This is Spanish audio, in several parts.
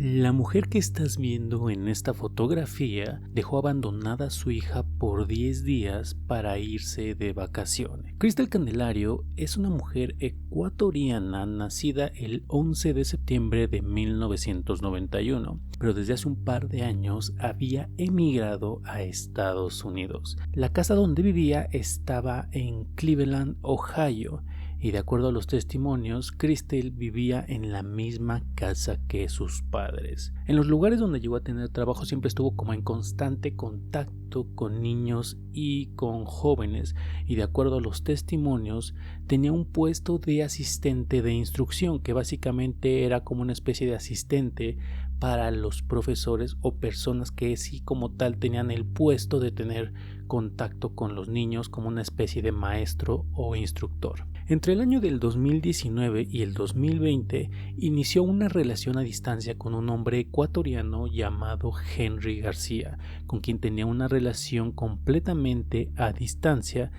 La mujer que estás viendo en esta fotografía dejó abandonada a su hija por 10 días para irse de vacaciones. Crystal Candelario es una mujer ecuatoriana nacida el 11 de septiembre de 1991, pero desde hace un par de años había emigrado a Estados Unidos. La casa donde vivía estaba en Cleveland, Ohio, y de acuerdo a los testimonios, Crystal vivía en la misma casa que sus padres. En los lugares donde llegó a tener trabajo siempre estuvo como en constante contacto con niños y con jóvenes, y de acuerdo a los testimonios tenía un puesto de asistente de instrucción, que básicamente era como una especie de asistente para los profesores o personas que sí como tal tenían el puesto de tener contacto con los niños, como una especie de maestro o instructor. Entre el año del 2019 y el 2020 inició una relación a distancia con un hombre ecuatoriano llamado Henry García, con quien tenía una relación completamente a distancia,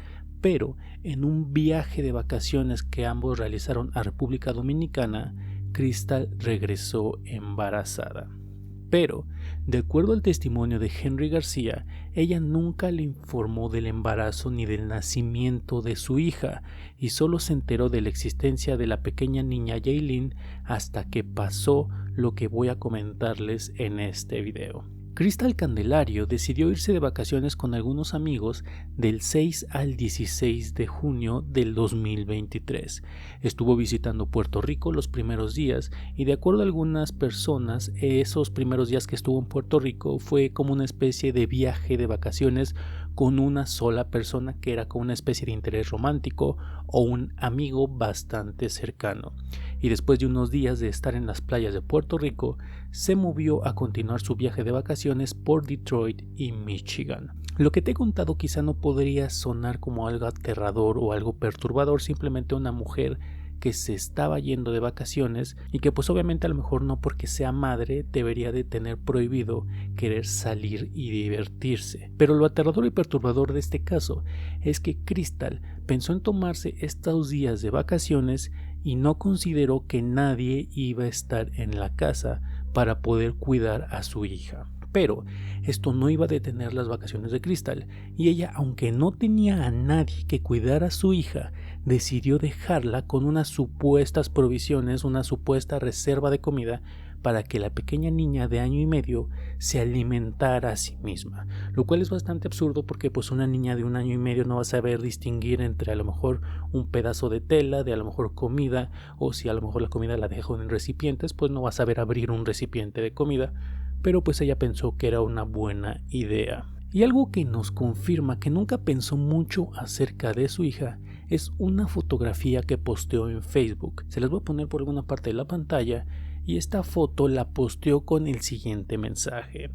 pero en un viaje de vacaciones que ambos realizaron a República Dominicana, Crystal regresó embarazada. Pero, de acuerdo al testimonio de Henry García, ella nunca le informó del embarazo ni del nacimiento de su hija, y solo se enteró de la existencia de la pequeña niña Yailin hasta que pasó lo que voy a comentarles en este video. Crystal Candelario decidió irse de vacaciones con algunos amigos del 6 al 16 de junio del 2023. Estuvo visitando Puerto Rico los primeros días y, de acuerdo a algunas personas, esos primeros días que estuvo en Puerto Rico fue como una especie de viaje de vacaciones con una sola persona, que era como una especie de interés romántico o un amigo bastante cercano. Y después de unos días de estar en las playas de Puerto Rico, se movió a continuar su viaje de vacaciones por Detroit y Michigan. Lo que te he contado quizá no podría sonar como algo aterrador o algo perturbador, simplemente una mujer que se estaba yendo de vacaciones y que pues obviamente a lo mejor no porque sea madre debería de tener prohibido querer salir y divertirse. Pero lo aterrador y perturbador de este caso es que Crystal pensó en tomarse estos días de vacaciones y no consideró que nadie iba a estar en la casa para poder cuidar a su hija. Pero esto no iba a detener las vacaciones de Crystal, y ella, aunque no tenía a nadie que cuidara a su hija, decidió dejarla con unas supuestas provisiones, una supuesta reserva de comida para que la pequeña niña de año y medio se alimentara a sí misma, lo cual es bastante absurdo porque pues una niña de 1 año y medio no va a saber distinguir entre a lo mejor un pedazo de tela, de a lo mejor comida, o si a lo mejor la comida la dejó en recipientes, pues no va a saber abrir un recipiente de comida, pero pues ella pensó que era una buena idea. Y algo que nos confirma que nunca pensó mucho acerca de su hija es una fotografía que posteó en Facebook. Se las voy a poner por alguna parte de la pantalla, y esta foto la posteó con el siguiente mensaje: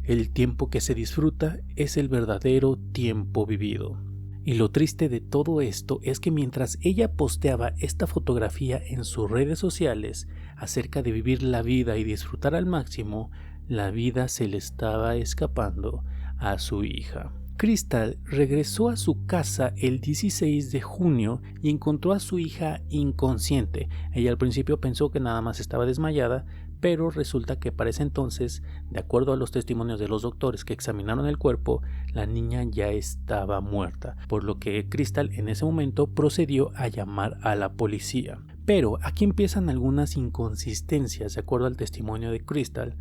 el tiempo que se disfruta es el verdadero tiempo vivido. Y lo triste de todo esto es que mientras ella posteaba esta fotografía en sus redes sociales acerca de vivir la vida y disfrutar al máximo, la vida se le estaba escapando a su hija. Crystal regresó a su casa el 16 de junio y encontró a su hija inconsciente. Ella al principio pensó que nada más estaba desmayada, pero resulta que para ese entonces, de acuerdo a los testimonios de los doctores que examinaron el cuerpo, la niña ya estaba muerta, por lo que Crystal en ese momento procedió a llamar a la policía. Pero aquí empiezan algunas inconsistencias de acuerdo al testimonio de Crystal,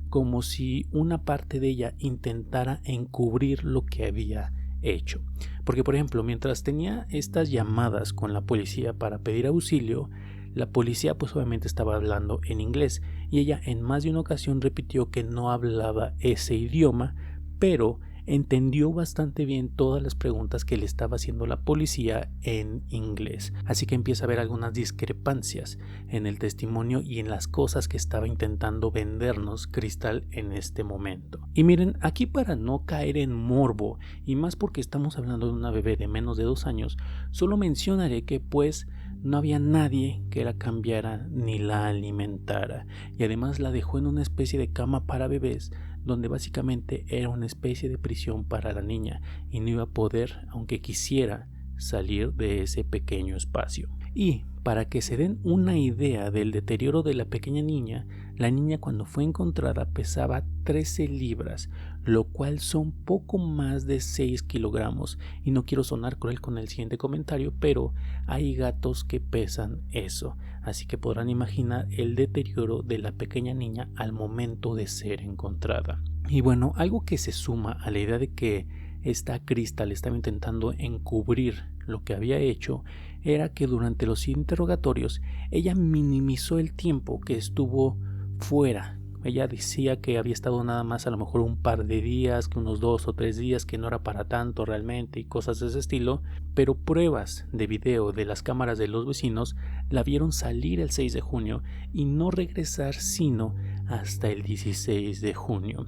como si una parte de ella intentara encubrir lo que había hecho. Porque, por ejemplo, mientras tenía estas llamadas con la policía para pedir auxilio, la policía pues obviamente estaba hablando en inglés, y ella en más de una ocasión repitió que no hablaba ese idioma, pero entendió bastante bien todas las preguntas que le estaba haciendo la policía en inglés. Así que empieza a haber algunas discrepancias en el testimonio y en las cosas que estaba intentando vendernos Crystal en este momento. Y miren, aquí para no caer en morbo, y más porque estamos hablando de una bebé de menos de 2 años, solo mencionaré que pues no había nadie que la cambiara ni la alimentara, y además la dejó en una especie de cama para bebés, donde básicamente era una especie de prisión para la niña y no iba a poder, aunque quisiera, salir de ese pequeño espacio. Y Para que se den una idea del deterioro de la pequeña niña, la niña cuando fue encontrada pesaba 13 libras, lo cual son poco más de 6 kilogramos. Y no quiero sonar cruel con el siguiente comentario, pero hay gatos que pesan eso. Así que podrán imaginar el deterioro de la pequeña niña al momento de ser encontrada. Y bueno, algo que se suma a la idea de que esta Crystal estaba intentando encubrir lo que había hecho era que durante los interrogatorios ella minimizó el tiempo que estuvo fuera. Ella decía que había estado nada más a lo mejor un par de días, que unos 2 o 3 días, que no era para tanto realmente y cosas de ese estilo, pero pruebas de video de las cámaras de los vecinos la vieron salir el 6 de junio y no regresar sino hasta el 16 de junio.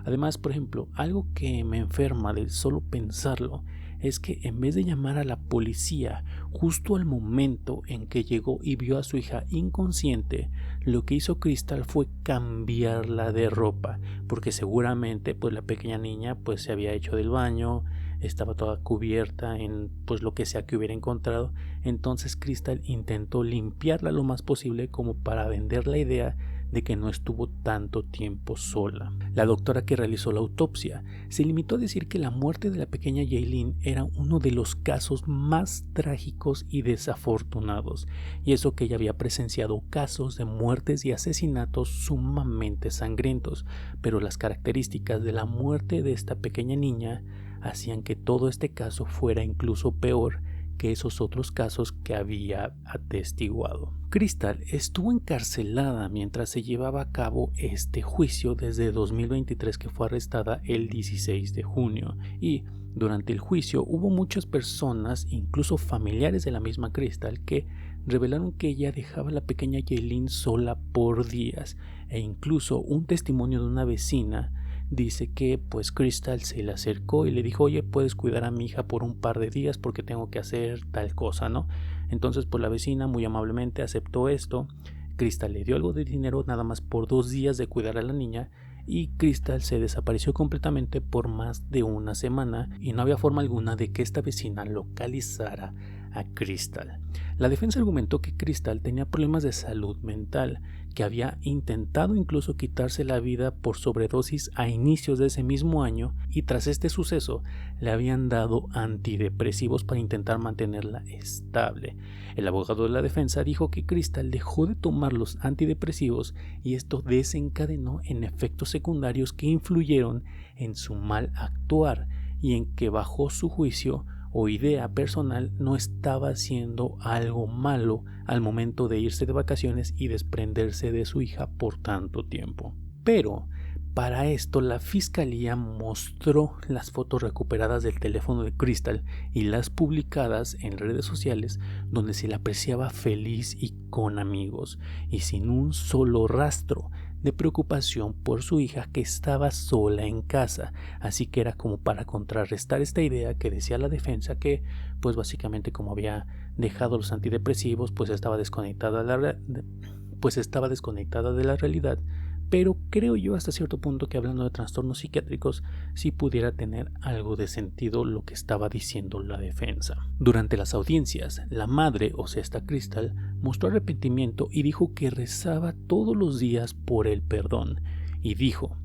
Además, por ejemplo, algo que me enferma de solo pensarlo es que en vez de llamar a la policía justo al momento en que llegó y vio a su hija inconsciente, lo que hizo Crystal fue cambiarla de ropa, porque seguramente pues la pequeña niña pues se había hecho del baño, estaba toda cubierta en pues lo que sea que hubiera encontrado. Entonces Crystal intentó limpiarla lo más posible como para vender la idea de que no estuvo tanto tiempo sola. La doctora que realizó la autopsia se limitó a decir que la muerte de la pequeña Yailin era uno de los casos más trágicos y desafortunados, y eso que ella había presenciado casos de muertes y asesinatos sumamente sangrientos, pero las características de la muerte de esta pequeña niña hacían que todo este caso fuera incluso peor que esos otros casos que había atestiguado. Crystal estuvo encarcelada mientras se llevaba a cabo este juicio desde 2023, que fue arrestada el 16 de junio, y durante el juicio hubo muchas personas, incluso familiares de la misma Crystal, que revelaron que ella dejaba a la pequeña Yailin sola por días, e incluso un testimonio de una vecina dice que pues Crystal se le acercó y le dijo: oye, puedes cuidar a mi hija por un par de días porque tengo que hacer tal cosa, ¿no? Entonces pues la vecina muy amablemente aceptó esto. Crystal le dio algo de dinero nada más por 2 días de cuidar a la niña, y Crystal se desapareció completamente por más de una semana y no había forma alguna de que esta vecina localizara a Crystal. La defensa argumentó que Crystal tenía problemas de salud mental, que había intentado incluso quitarse la vida por sobredosis a inicios de ese mismo año, y tras este suceso le habían dado antidepresivos para intentar mantenerla estable. El abogado de la defensa dijo que Crystal dejó de tomar los antidepresivos y esto desencadenó en efectos secundarios que influyeron en su mal actuar y en que bajo su juicio o idea personal no estaba haciendo algo malo al momento de irse de vacaciones y desprenderse de su hija por tanto tiempo. Pero para esto la fiscalía mostró las fotos recuperadas del teléfono de Crystal y las publicadas en redes sociales, donde se la apreciaba feliz y con amigos y sin un solo rastro de preocupación por su hija, que estaba sola en casa. Así que era como para contrarrestar esta idea que decía la defensa, que pues básicamente como había dejado los antidepresivos pues estaba desconectada de la realidad. Pero creo yo hasta cierto punto que, hablando de trastornos psiquiátricos, sí pudiera tener algo de sentido lo que estaba diciendo la defensa. Durante las audiencias, la madre, o sea esta Crystal, mostró arrepentimiento y dijo que rezaba todos los días por el perdón. Y dijo: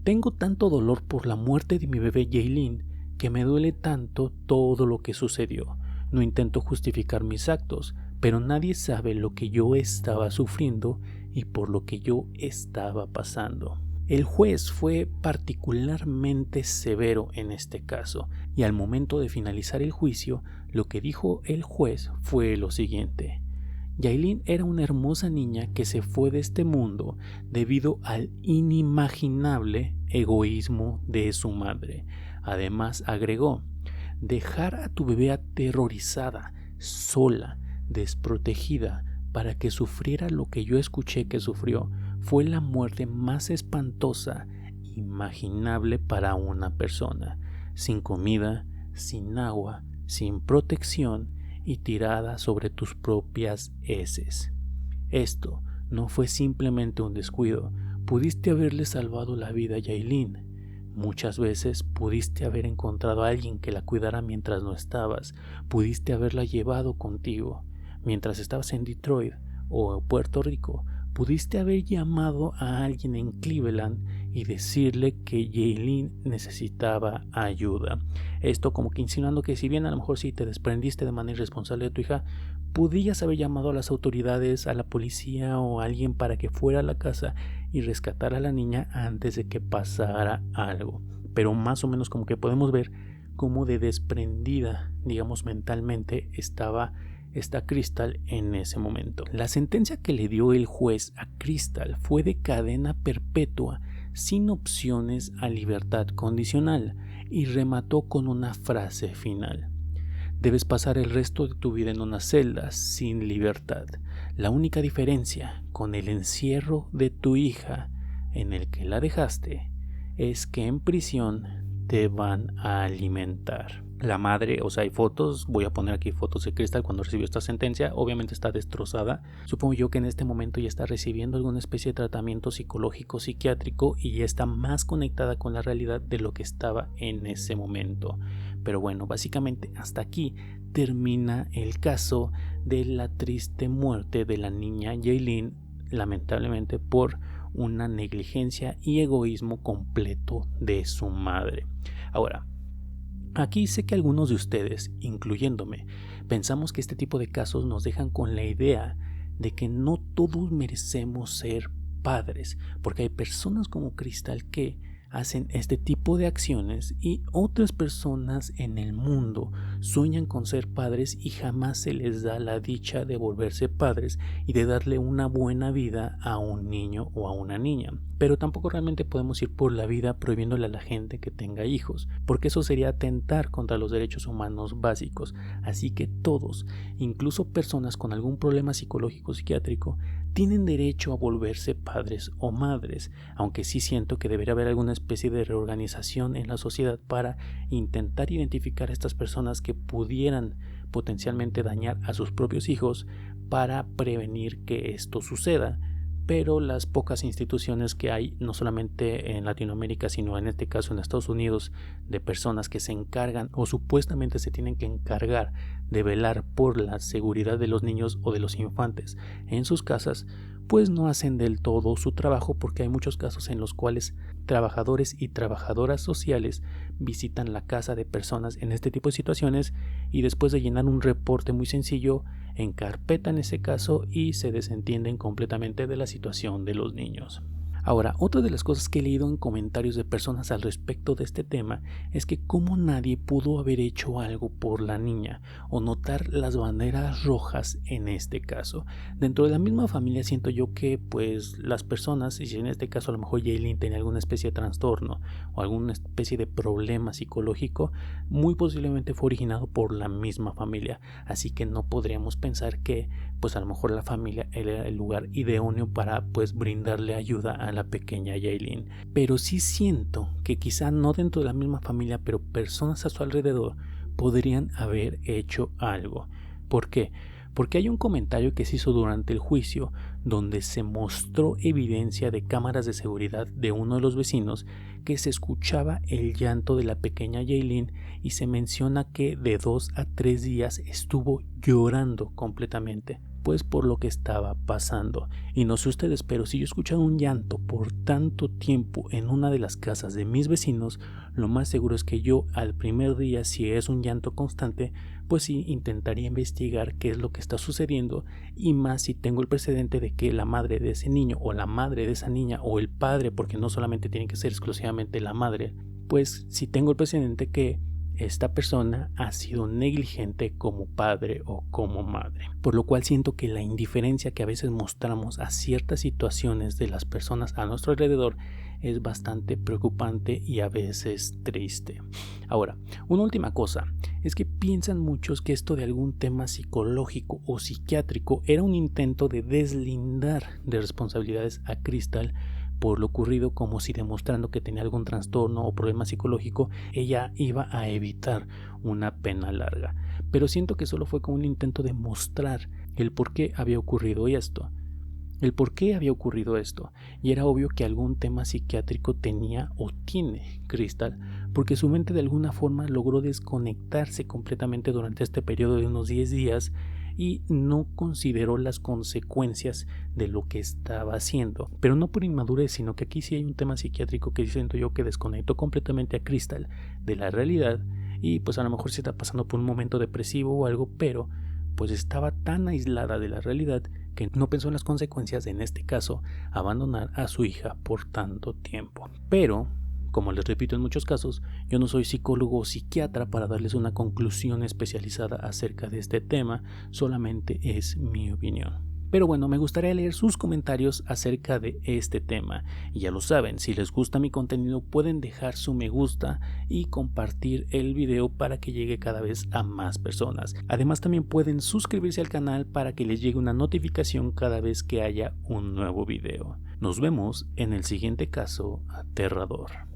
tengo tanto dolor por la muerte de mi bebé Yailin que me duele tanto todo lo que sucedió. No intento justificar mis actos, pero nadie sabe lo que yo estaba sufriendo y por lo que yo estaba pasando. El juez fue particularmente severo en este caso, y al momento de finalizar el juicio, lo que dijo el juez fue lo siguiente: Yailin era una hermosa niña que se fue de este mundo debido al inimaginable egoísmo de su madre. Además agregó: dejar a tu bebé aterrorizada, sola, desprotegida, para que sufriera lo que yo escuché que sufrió, fue la muerte más espantosa imaginable para una persona, sin comida, sin agua, sin protección y tirada sobre tus propias heces. Esto no fue simplemente un descuido. Pudiste haberle salvado la vida a Yailin. Muchas veces pudiste haber encontrado a alguien que la cuidara mientras no estabas. Pudiste haberla llevado contigo. mientras estabas en Detroit o Puerto Rico, pudiste haber llamado a alguien en Cleveland y decirle que Jaylin necesitaba ayuda. Esto como que insinuando que si bien a lo mejor sí te desprendiste de manera irresponsable de tu hija, podías haber llamado a las autoridades, a la policía o a alguien para que fuera a la casa y rescatara a la niña antes de que pasara algo. Pero más o menos como que podemos ver cómo de desprendida, digamos mentalmente, estaba esta Crystal en ese momento. La sentencia que le dio el juez a Crystal fue de cadena perpetua sin opciones a libertad condicional y remató con una frase final: debes pasar el resto de tu vida en una celda sin libertad. La única diferencia con el encierro de tu hija en el que la dejaste es que en prisión te van a alimentar. La madre, o sea, hay fotos, voy a poner aquí fotos de Crystal cuando recibió esta sentencia, obviamente está destrozada. Supongo yo que en este momento ya está recibiendo alguna especie de tratamiento psicológico, psiquiátrico y ya está más conectada con la realidad de lo que estaba en ese momento. Pero bueno, básicamente hasta aquí termina el caso de la triste muerte de la niña Jaylin, lamentablemente por una negligencia y egoísmo completo de su madre. Ahora, aquí sé que algunos de ustedes, incluyéndome, pensamos que este tipo de casos nos dejan con la idea de que no todos merecemos ser padres, porque hay personas como Crystal que hacen este tipo de acciones y otras personas en el mundo sueñan con ser padres y jamás se les da la dicha de volverse padres y de darle una buena vida a un niño o a una niña. Pero tampoco realmente podemos ir por la vida prohibiéndole a la gente que tenga hijos, porque eso sería atentar contra los derechos humanos básicos. Así que todos, incluso personas con algún problema psicológico o psiquiátrico, tienen derecho a volverse padres o madres, aunque sí siento que debería haber alguna especie de reorganización en la sociedad para intentar identificar a estas personas que pudieran potencialmente dañar a sus propios hijos para prevenir que esto suceda. Pero las pocas instituciones que hay, no solamente en Latinoamérica, sino en este caso en Estados Unidos, de personas que se encargan o supuestamente se tienen que encargar de velar por la seguridad de los niños o de los infantes en sus casas, pues no hacen del todo su trabajo, porque hay muchos casos en los cuales trabajadores y trabajadoras sociales visitan la casa de personas en este tipo de situaciones y después de llenar un reporte muy sencillo, encarpetan ese caso y se desentienden completamente de la situación de los niños. Ahora, otra de las cosas que he leído en comentarios de personas al respecto de este tema es que cómo nadie pudo haber hecho algo por la niña o notar las banderas rojas en este caso. Dentro de la misma familia siento yo que pues las personas, y si en este caso a lo mejor Jaylin tenía alguna especie de trastorno o alguna especie de problema psicológico, muy posiblemente fue originado por la misma familia, así que no podríamos pensar que pues a lo mejor la familia era el lugar idóneo para pues brindarle ayuda a la pequeña Jaylin. Pero sí siento que quizá no dentro de la misma familia, pero personas a su alrededor podrían haber hecho algo. ¿Por qué? Porque hay un comentario que se hizo durante el juicio donde se mostró evidencia de cámaras de seguridad de uno de los vecinos que se escuchaba el llanto de la pequeña Jaylin y se menciona que de 2 a 3 días estuvo llorando completamente, pues por lo que estaba pasando. Y no sé ustedes, pero si yo he escuchado un llanto por tanto tiempo en una de las casas de mis vecinos, lo más seguro es que yo al primer día, si es un llanto constante, pues sí intentaría investigar qué es lo que está sucediendo, y más si tengo el precedente de que la madre de ese niño o la madre de esa niña o el padre, porque no solamente tiene que ser exclusivamente la madre, pues si tengo el precedente que esta persona ha sido negligente como padre o como madre. Por lo cual siento que la indiferencia que a veces mostramos a ciertas situaciones de las personas a nuestro alrededor es bastante preocupante y a veces triste. Ahora, una última cosa, es que piensan muchos que esto de algún tema psicológico o psiquiátrico era un intento de deslindar de responsabilidades a Crystal por lo ocurrido, como si demostrando que tenía algún trastorno o problema psicológico, ella iba a evitar una pena larga. Pero siento que solo fue como un intento de mostrar el por qué había ocurrido esto. Y era obvio que algún tema psiquiátrico tenía o tiene Crystal, porque su mente de alguna forma logró desconectarse completamente durante este periodo de unos 10 días y no consideró las consecuencias de lo que estaba haciendo. Pero no por inmadurez, sino que aquí sí hay un tema psiquiátrico que siento yo que desconectó completamente a Crystal de la realidad, y pues a lo mejor se está pasando por un momento depresivo o algo, pero pues estaba tan aislada de la realidad que no pensó en las consecuencias de, en este caso, abandonar a su hija por tanto tiempo. Pero, como les repito en muchos casos, yo no soy psicólogo o psiquiatra para darles una conclusión especializada acerca de este tema, solamente es mi opinión. Pero bueno, me gustaría leer sus comentarios acerca de este tema. Y ya lo saben, si les gusta mi contenido pueden dejar su me gusta y compartir el video para que llegue cada vez a más personas. Además también pueden suscribirse al canal para que les llegue una notificación cada vez que haya un nuevo video. Nos vemos en el siguiente caso aterrador.